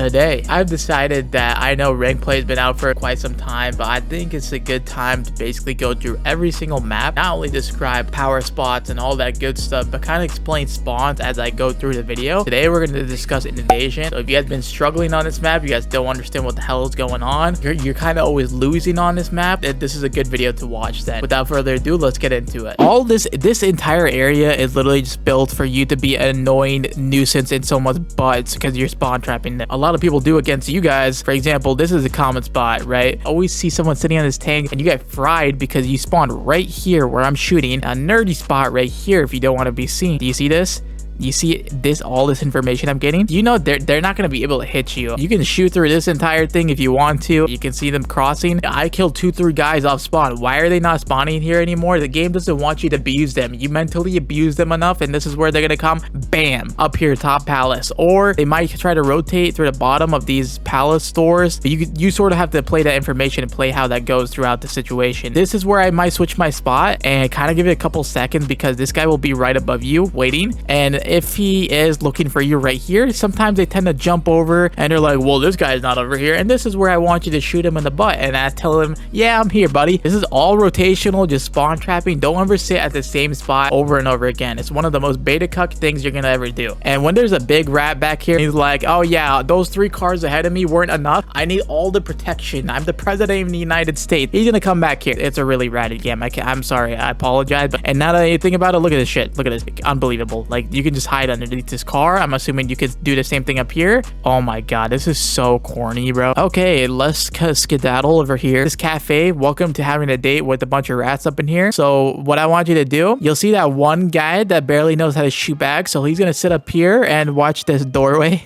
Today, I've decided that I know rank play has been out for quite some time, but I think it's a good time to basically go through every single map, not only describe power spots and all that good stuff, but kind of explain spawns as I go through the video. Today, we're going to discuss inundation. So if you guys been struggling on this map, you guys don't understand what the hell is going on, you're kind of always losing on this map, this is a good video to watch then. Without further ado, let's get into it. All this entire area is literally just built for you to be an annoying nuisance in someone's butts because you're spawn trapping them. A lot of people do against you guys. For example, this is a common spot, right? Always see someone sitting on this tank and you get fried because you spawned right here where I'm shooting. A nerdy spot right here if you don't want to be seen. Do you see this? You see this, all this information I'm getting? You know they're not going to be able to hit you. You can shoot through this entire thing if you want to. You can see them crossing. I killed 2-3 guys off spawn. Why are they not spawning here anymore? The game doesn't want you to abuse them. You mentally abuse them enough and this is where they're going to come. Bam! Up here, top palace. Or they might try to rotate through the bottom of these palace stores. But you sort of have to play that information and play how that goes throughout the situation. This is where I might switch my spot and kind of give it a couple seconds because this guy will be right above you waiting. And if he is looking for you right here, sometimes they tend to jump over and they're like, well, this guy's not over here, and this is where I want you to shoot him in the butt. And I tell him, yeah, I'm here, buddy. This is all rotational, just spawn trapping. Don't ever sit at the same spot over and over again. It's one of the most beta cuck things you're gonna ever do. And when there's a big rat back here, he's like, oh yeah, those 3 cars ahead of me weren't enough. I need all the protection. I'm the president of the United States. He's gonna come back here. It's a really ratty game. I'm sorry, I apologize. And now that I think about it, look at this shit. Look at this. Unbelievable. Like, you can just hide underneath this car. I'm assuming you could do the same thing up here. Oh my god, this is so corny, bro. Okay, let's skedaddle over here. This cafe, welcome to having a date with a bunch of rats up in here. So what I want you to do, you'll see that one guy that barely knows how to shoot back, so he's gonna sit up here and watch this doorway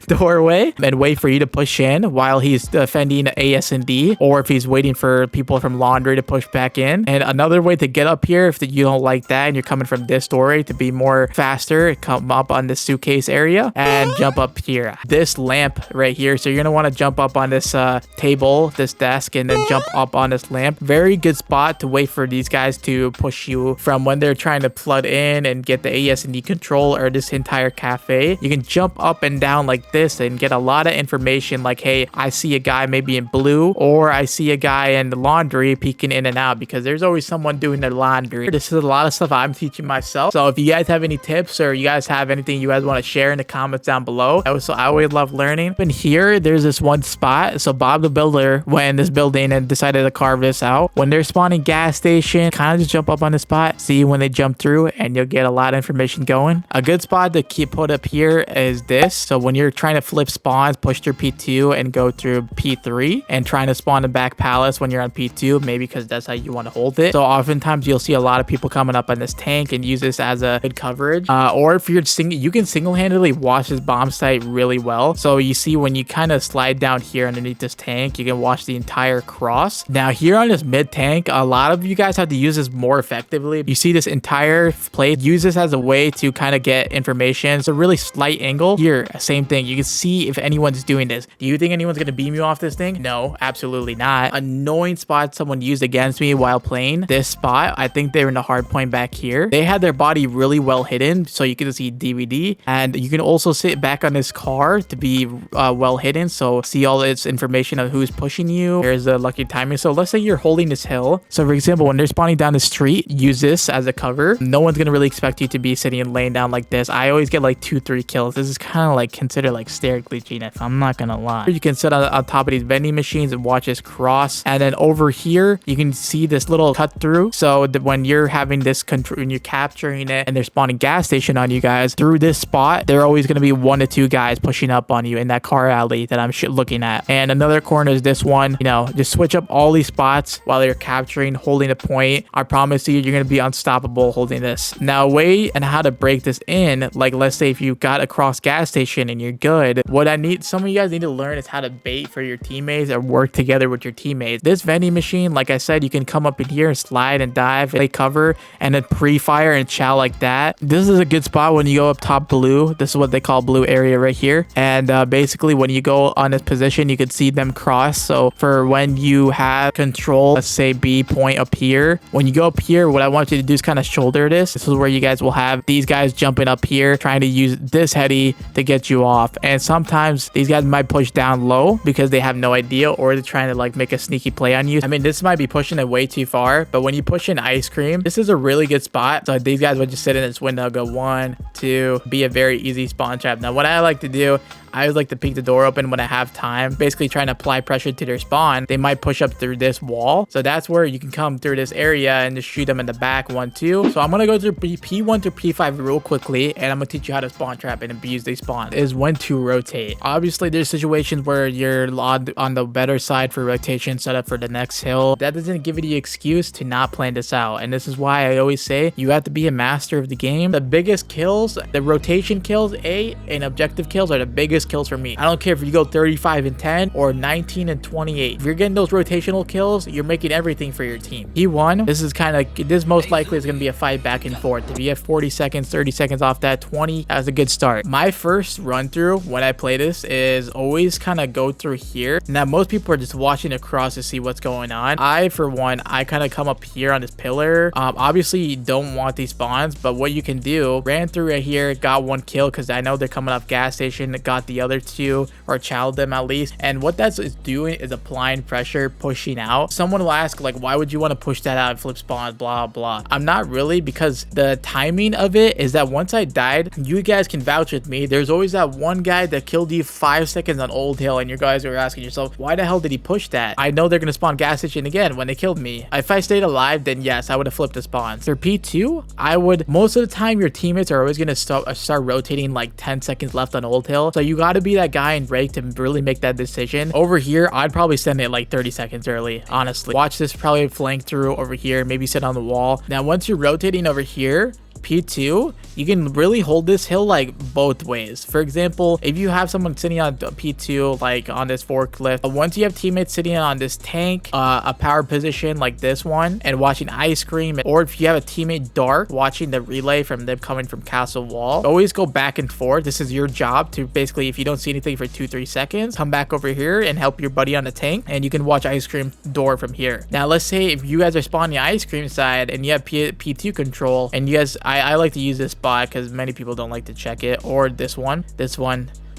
and wait for you to push in while he's defending AS&D, or if he's waiting for people from laundry to push back in. And another way to get up here, if you don't like that and you're coming from this doorway to be more faster, come up on this suitcase area and jump up here. This lamp right here, so you're gonna want to jump up on this table, this desk, and then jump up on this lamp. Very good spot to wait for these guys to push you from when they're trying to flood in and get the AS&D control or this entire cafe. You can jump up and down like this and get a lot of information like, hey, I see a guy maybe in blue, or I see a guy in the laundry peeking in and out, because there's always someone doing their laundry. This is a lot of stuff I'm teaching myself. So if you guys have any tips or you guys have anything you guys want to share in the comments down below, I always love learning. And here, there's this one spot. So Bob the Builder went in this building and decided to carve this out. When they're spawning gas station, kind of just jump up on the spot, see when they jump through, and you'll get a lot of information going. A good spot to keep put up here is this. So when you're trying to flip spawns, push through P2 and go through P3 and trying to spawn the back palace when you're on P2, maybe because that's how you want to hold it. So oftentimes you'll see a lot of people coming up on this tank and use this as a good coverage. Or if you're you can single-handedly watch this bomb site really well. So you see when you kind of slide down here underneath this tank, you can watch the entire cross. Now here on this mid tank, a lot of you guys have to use this more effectively. You see this entire plate, use this as a way to kind of get information. It's a really slight angle. Here, same thing. You can see if anyone's doing this. Do you think anyone's gonna beam you off this thing? No, absolutely not. Annoying spot someone used against me while playing this spot. I think they're in the hard point back here. They had their body really well hidden, so you can see DVD, and you can also sit back on this car to be well hidden, so see all its information of who's pushing you. Here's the lucky timing. So let's say you're holding this hill. So for example, when they're spawning down the street, use this as a cover. No one's gonna really expect you to be sitting and laying down like this. I always get like 2-3 kills. This is kind of like considered like stair glitching, if I'm not gonna lie. You can sit on top of these vending machines and watch this cross, and then over here you can see this little cut through. So that when you're having this control, when you're capturing it and they're spawning gas station on you guys through this spot, there are always going to be 1 to 2 guys pushing up on you in that car alley that I'm looking at. And another corner is this one. You know, just switch up all these spots while you're capturing, holding a point. I promise you, you're going to be unstoppable holding this. Now, a way and how to break this in, like let's say if you got across gas station and you're good, what some of you guys need to learn is how to bait for your teammates or work together with your teammates. This vending machine, like I said, you can come up in here and slide and dive, play cover, and then pre-fire and chow like that. This is a good spot spot when you go up top blue. This is what they call blue area right here. And basically when you go on this position, you can see them cross. So for when you have control, let's say B point up here, when you go up here, what I want you to do is kind of shoulder this. This is where you guys will have these guys jumping up here, trying to use this heady to get you off. And sometimes these guys might push down low because they have no idea, or they're trying to like make a sneaky play on you. I mean, this might be pushing it way too far, but when you push in ice cream, this is a really good spot. So these guys would just sit in this window, go 1, 2, be a very easy spawn trap. Now, what I like to do, I always like to peek the door open when I have time, basically trying to apply pressure to their spawn. They might push up through this wall. So that's where you can come through this area and just shoot them in the back 1, 2. So I'm going to go through P1 to P5 real quickly, and I'm going to teach you how to spawn trap and abuse they spawn. Is when to rotate. Obviously, there's situations where you're on the better side for rotation set up for the next hill. That doesn't give you the excuse to not plan this out. And this is why I always say you have to be a master of the game. The biggest kills, the rotation kills, and objective kills are the biggest kills for me. I don't care if you go 35 and 10 or 19 and 28. If you're getting those rotational kills, you're making everything for your team. P1, this most likely is going to be a fight back and forth. If you have 40 seconds, 30 seconds off that, 20, that's a good start. My first run through when I play this is always kind of go through here. Now, most people are just watching across to see what's going on. For one, I kind of come up here on this pillar. Obviously, you don't want these spawns, but what you can do, ran through right here, got 1 kill because I know they're coming off gas station, got the other 2 or challenged them at least. And what that's doing is applying pressure, pushing out. Someone will ask, like, why would you want to push that out and flip spawns, blah blah. I'm not really, because the timing of it is that once I died, you guys can vouch with me, there's always that one guy that killed you 5 seconds on Old Hill, and you guys are asking yourself, why the hell did he push that? I know they're gonna spawn gas station again when they killed me. If I stayed alive, then yes, I would have flipped the spawns. For P2, I would, most of the time your teammates are always gonna start rotating like 10 seconds left on Old Hill, so you got to be that guy in break to really make that decision. Over here, I'd probably send it like 30 seconds early, honestly. Watch this probably flank through over here, maybe sit on the wall. Now once you're rotating over here, P2, you can really hold this hill like both ways. For example, if you have someone sitting on P2 like on this forklift, once you have teammates sitting on this tank, a power position like this one, and watching ice cream, or if you have a teammate dark watching the relay from them coming from castle wall, always go back and forth. This is your job to basically, if you don't see anything for 2-3 seconds, come back over here and help your buddy on the tank, and you can watch ice cream door from here. Now let's say if you guys are spawning the ice cream side and you have P2 control, and you guys, I like to use this spot because many people don't like to check it, or this one,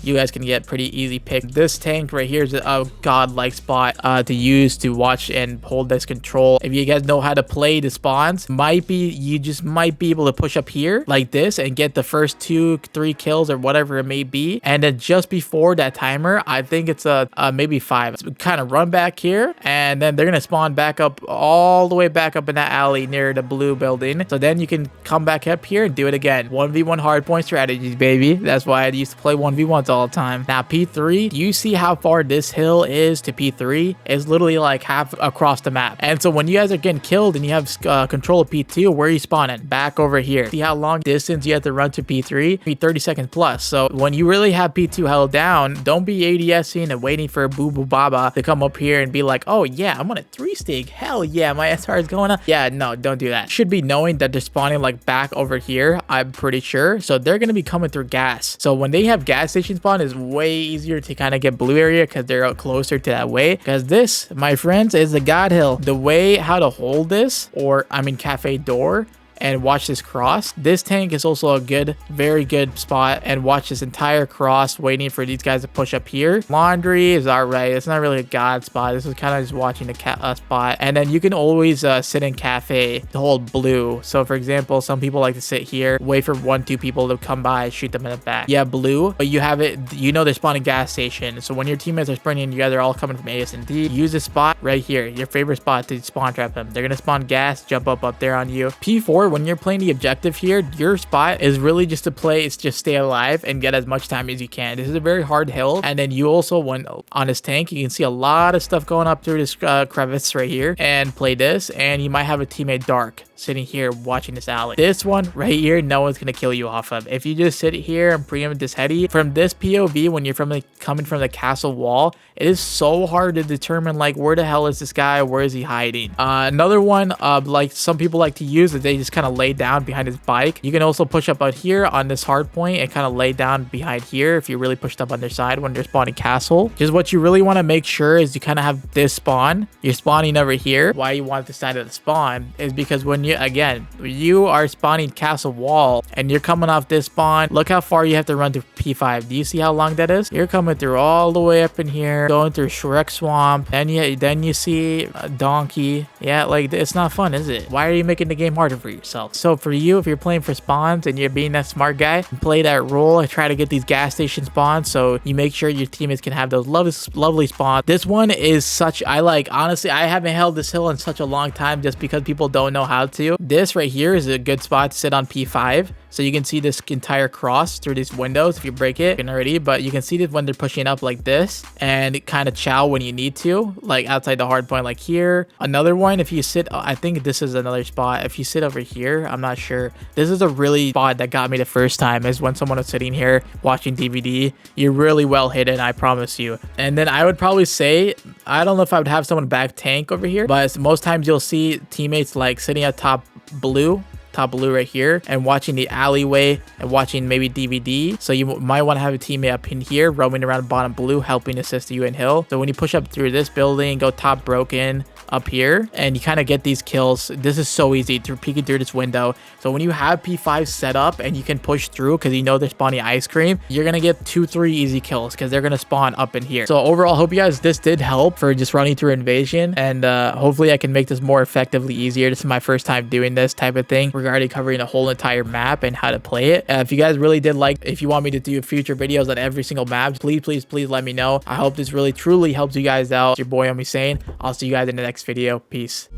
you guys can get pretty easy pick. This tank right here is a godlike spot to use to watch and hold this control. If you guys know how to play the spawns, you just might be able to push up here like this and get the first 2-3 kills or whatever it may be. And then just before that timer, I think it's maybe 5. So kind of run back here, and then they're gonna spawn back up all the way back up in that alley near the blue building. So then you can come back up here and do it again. 1v1 hardpoint strategies, baby. That's why I used to play 1v1s all the time. Now P3, do you see how far this hill is to P3? It's literally like half across the map. And so when you guys are getting killed and you have control of P2, where are you spawning? Back over here. See how long distance you have to run to P3? Be 30 seconds plus. So when you really have P2 held down, don't be ADSing and waiting for Boo Boo Baba to come up here and be like, oh yeah, I'm on a 3-stig. Hell yeah, my SR is going up. Yeah, no, don't do that. Should be knowing that they're spawning like back over here, I'm pretty sure. So they're gonna be coming through gas. So when they have gas station spawn, is way easier to kind of get blue area because they're closer to that way. Because this, my friends, is the God Hill. The way how to hold this, or I mean cafe door, and watch this cross. This tank is also a good, very good spot, and watch this entire cross waiting for these guys to push up here. Laundry is all right. It's not really a god spot. This is kind of just watching the spot. And then you can always sit in cafe to hold blue. So for example, some people like to sit here, wait for 1-2 people to come by, shoot them in the back. Yeah, blue, but you have it, you know they're spawning gas station. So when your teammates are sprinting together, all coming from A, S, and D, use this spot right here, your favorite spot to spawn trap them. They're gonna spawn gas, jump up there on you. P4, when you're playing the objective here, your spot is really just to play, it's just stay alive and get as much time as you can. This is a very hard hill, and then you also, when on this tank, you can see a lot of stuff going up through this crevice right here, and play this, and you might have a teammate dark. sitting here watching this alley. This one right here, no one's gonna kill you off of. If you just sit here and preempt this heady from this POV, when you're coming from the castle wall, it is so hard to determine like where the hell is this guy, where is he hiding. Another one like some people like to use is they just kind of lay down behind his bike. You can also push up out here on this hard point and kind of lay down behind here if you really pushed up on their side when they're spawning castle. Just what you really want to make sure is you kind of have this spawn. You're spawning over here. Why you want this side of the spawn is because when you are spawning castle wall and you're coming off this spawn, look how far you have to run to P5. Do you see how long that is? You're coming through all the way up in here, going through Shrek Swamp, and then you see a donkey. Yeah, like it's not fun, is it? Why are you making the game harder for yourself? So for you, if you're playing for spawns and you're being that smart guy, play that role and try to get these gas station spawns so you make sure your teammates can have those lovely spawns. This one is such, honestly, I haven't held this hill in such a long time just because people don't know how to. This right here is a good spot to sit on P5. So you can see this entire cross through these windows if you break it already, but you can see this when they're pushing up like this and kind of chow when you need to, like outside the hard point like here. Another one, if you sit, I think this is another spot. If you sit over here, I'm not sure. This is a really spot that got me the first time is when someone was sitting here watching DVD. You're really well hidden, I promise you. And then I would probably say, I don't know if I would have someone back tank over here, but most times you'll see teammates like sitting at top blue right here and watching the alleyway and watching maybe DVD. So you might want to have a teammate up in here roaming around bottom blue helping assist you in hill. So when you push up through this building, go top broken up here and you kind of get these kills. This is so easy through peeking through this window. So when you have P5 set up and you can push through because you know they're spawning ice cream, you're gonna get 2-3 easy kills because they're gonna spawn up in here. So overall, hope you guys this did help for just running through invasion, and hopefully I can make this more effectively easier. This is my first time doing this type of thing regarding covering a whole entire map and how to play it. If you guys really did like, if you want me to do future videos on every single map, please let me know. I hope this really truly helps you guys out. It's your boy OmieSaiyan. I'll see you guys in the next video. Peace.